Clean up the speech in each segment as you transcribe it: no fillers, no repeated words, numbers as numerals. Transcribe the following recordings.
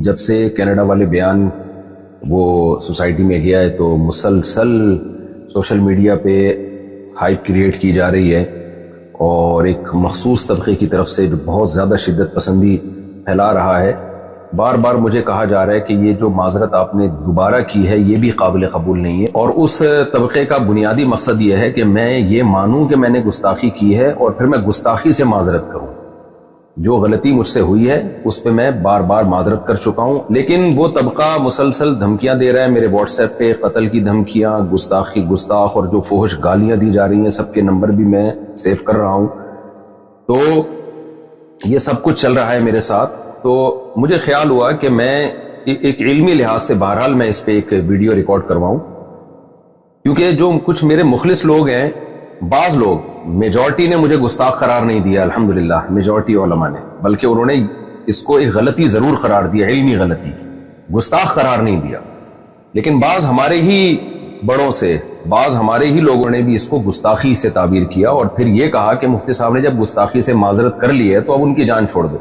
جب سے کینیڈا والے بیان وہ سوسائٹی میں گیا ہے تو مسلسل سوشل میڈیا پہ ہائپ کریٹ کی جا رہی ہے اور ایک مخصوص طبقے کی طرف سے جو بہت زیادہ شدت پسندی پھیلا رہا ہے. بار بار مجھے کہا جا رہا ہے کہ یہ جو معذرت آپ نے دوبارہ کی ہے یہ بھی قابل قبول نہیں ہے, اور اس طبقے کا بنیادی مقصد یہ ہے کہ میں یہ مانوں کہ میں نے گستاخی کی ہے اور پھر میں گستاخی سے معذرت کروں. جو غلطی مجھ سے ہوئی ہے اس پہ میں بار بار معذرت کر چکا ہوں, لیکن وہ طبقہ مسلسل دھمکیاں دے رہا ہے میرے واٹس ایپ پہ, قتل کی دھمکیاں, گستاخ اور جو فحش گالیاں دی جا رہی ہیں سب کے نمبر بھی میں سیو کر رہا ہوں. تو یہ سب کچھ چل رہا ہے میرے ساتھ. تو مجھے خیال ہوا کہ میں ایک علمی لحاظ سے بہرحال میں اس پہ ایک ویڈیو ریکارڈ کرواؤں, کیونکہ جو کچھ میرے مخلص لوگ ہیں, بعض لوگ, میجورٹی نے مجھے گستاخ قرار نہیں دیا الحمدللہ, میجورٹی علماء نے, بلکہ انہوں نے اس کو ایک غلطی ضرور قرار دیا, علمی غلطی, گستاخ قرار نہیں دیا. لیکن بعض ہمارے ہی بڑوں سے, بعض ہمارے ہی لوگوں نے بھی اس کو گستاخی سے تعبیر کیا اور پھر یہ کہا کہ مفتی صاحب نے جب گستاخی سے معذرت کر لی ہے تو اب ان کی جان چھوڑ دو.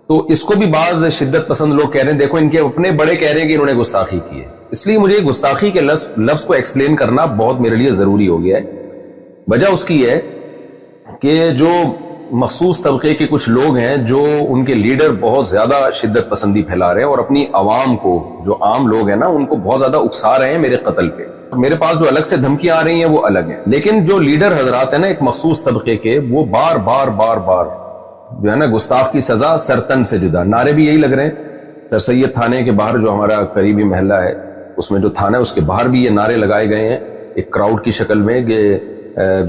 تو اس کو بھی بعض شدت پسند لوگ کہہ رہے ہیں دیکھو ان کے اپنے بڑے کہہ رہے ہیں کہ انہوں نے گستاخی کی ہے. اس لیے مجھے گستاخی کے لفظ کو ایکسپلین کرنا بہت میرے لیے ضروری ہو گیا ہے. وجہ اس کی ہے کہ جو مخصوص طبقے کے کچھ لوگ ہیں جو ان کے لیڈر بہت زیادہ شدت پسندی پھیلا رہے ہیں اور اپنی عوام کو, جو عام لوگ ہیں نا, ان کو بہت زیادہ اکسا رہے ہیں میرے قتل پہ. میرے پاس جو الگ سے دھمکیاں آ رہی ہیں وہ الگ ہیں, لیکن جو لیڈر حضرات ہیں نا ایک مخصوص طبقے کے, وہ بار بار جو ہے نا گستاخ کی سزا سرتن سے جدا, نعرے بھی یہی لگ رہے ہیں. سر سید تھانے کے باہر جو ہمارا قریبی محلہ ہے اس میں جو تھانہ ہے اس کے باہر بھی یہ نعرے لگائے گئے ہیں ایک کراؤڈ کی شکل میں کہ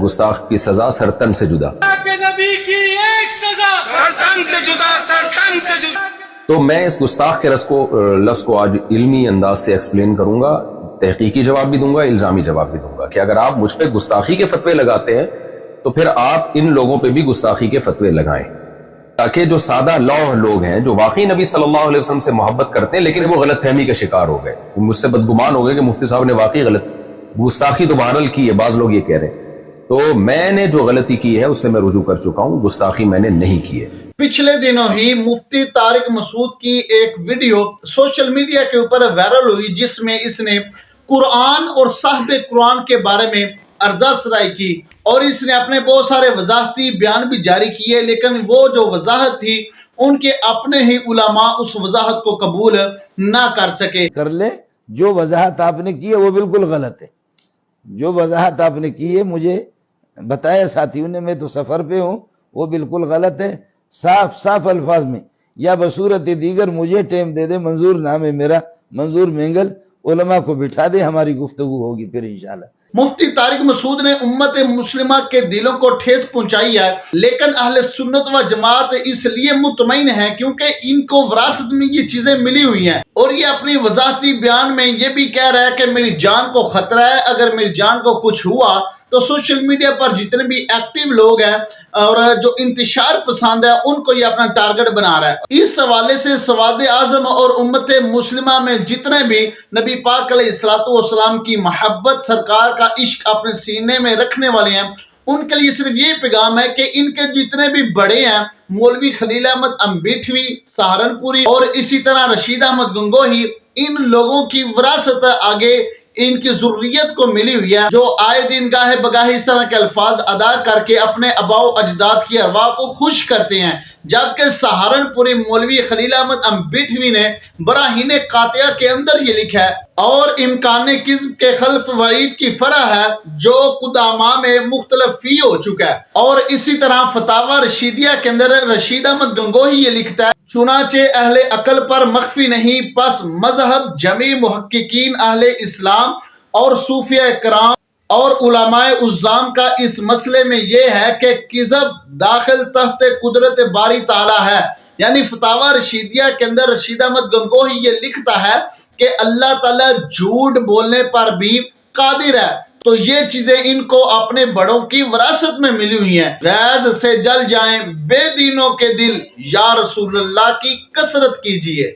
گستاخ کی سزا سرتن سے جدا. نبی کی ایک سزا سرتن سے جدا, سرتن سے جدا. تو میں اس گستاخ کے لفظ کو آج علمی انداز سے ایکسپلین کروں گا, تحقیقی جواب بھی دوں گا, الزامی جواب بھی دوں گا کہ اگر آپ مجھ پہ گستاخی کے فتوے لگاتے ہیں تو پھر آپ ان لوگوں پہ بھی گستاخی کے فتوے لگائیں, تاکہ جو سادہ لوح لوگ ہیں جو واقعی نبی صلی اللہ علیہ وسلم سے محبت کرتے ہیں لیکن وہ غلط فہمی کا شکار ہو گئے, مجھ سے بدگمان ہو گئے کہ مفتی صاحب نے واقعی غلط گستاخی تو بہرحال کی ہے, بعض لوگ یہ کہہ رہے ہیں. تو میں نے جو غلطی کی ہے اس سے میں رجوع کر چکا ہوں, گستاخی میں نے نہیں کی ہے. پچھلے دنوں ہی مفتی طارق مسعود کی ایک ویڈیو سوشل میڈیا کے اوپر وائرل ہوئی جس میں اس نے قرآن اور صاحب قرآن کے بارے میں عرضہ سرائی کی, اور اس نے اپنے بہت سارے وضاحتی بیان بھی جاری کیے, لیکن وہ جو وضاحت تھی ان کے اپنے ہی علماء اس وضاحت کو قبول نہ کر سکے. کر لے, جو وضاحت آپ نے کی ہے وہ بالکل غلط ہے. جو وضاحت آپ نے کی ہے مجھے بتایا ساتھیوں نے, میں تو سفر پہ ہوں, وہ بالکل غلط ہے. صاف الفاظ میں یا بصورت دیگر مجھے ٹائم دے دے, منظور نام ہے میرا, منظور مینگل, علماء کو بٹھا دے, ہماری گفتگو ہوگی پھر انشاءاللہ. مفتی طارق مسعود نے امت مسلمہ کے دلوں کو ٹھیس پہنچائی ہے, لیکن اہل سنت و جماعت اس لیے مطمئن ہے کیونکہ ان کو وراثت میں یہ چیزیں ملی ہوئی ہیں, اور یہ اپنی وضاحتی بیان میں یہ بھی کہہ رہا ہے کہ میری جان کو خطرہ ہے, اگر میری جان کو کچھ ہوا تو سوشل میڈیا پر جتنے بھی ایکٹیو لوگ ہیں اور جو انتشار پسند ہے ان کو یہ اپنا ٹارگٹ بنا رہا ہے. اس حوالے سے سواد اعظم اور امت مسلمہ میں جتنے بھی نبی پاک علیہ الصلوۃ والسلام کی محبت, سرکار کا عشق اپنے سینے میں رکھنے والے ہیں, ان کے لیے صرف یہ پیغام ہے کہ ان کے جتنے بھی بڑے ہیں, مولوی خلیل احمد امبیٹوی سہارنپوری اور اسی طرح رشید احمد گنگوہی, ان لوگوں کی وراثت آگے ان کی ضروریت کو ملی ہوئی ہے, جو آئے دن گاہے بگاہے اس طرح کے الفاظ ادا کر کے اپنے آباء و اجداد کی ارواح کو خوش کرتے ہیں. جبکہ سہارنپوری مولوی خلیل احمد امبیٹوی نے براہین قاطعہ کے اندر یہ لکھا ہے, اور امکان کذب کے خلف وعید کی فرح ہے جو قداماء میں مختلف فی ہو چکا ہے. اور اسی طرح فتاوی رشیدیہ کے اندر رشید احمد گنگوہی یہ لکھتا ہے, چنانچہ اہل عقل پر مخفی نہیں, پس مذہب جمی محققین اہل اسلام اور صوفیہ کرام اور علماء عظام کا اس مسئلے میں یہ ہے کہ کذب داخل تحت قدرت باری تعالیٰ ہے. یعنی فتاوی رشیدیہ کے اندر رشید احمد گنگوہی یہ لکھتا ہے کہ اللہ تعالیٰ جھوٹ بولنے پر بھی قادر ہے. تو یہ چیزیں ان کو اپنے بڑوں کی وراثت میں ملی ہوئی ہیں. غیظ سے جل جائیں بے دینوں کے دل, یا رسول اللہ کی کثرت کیجئے.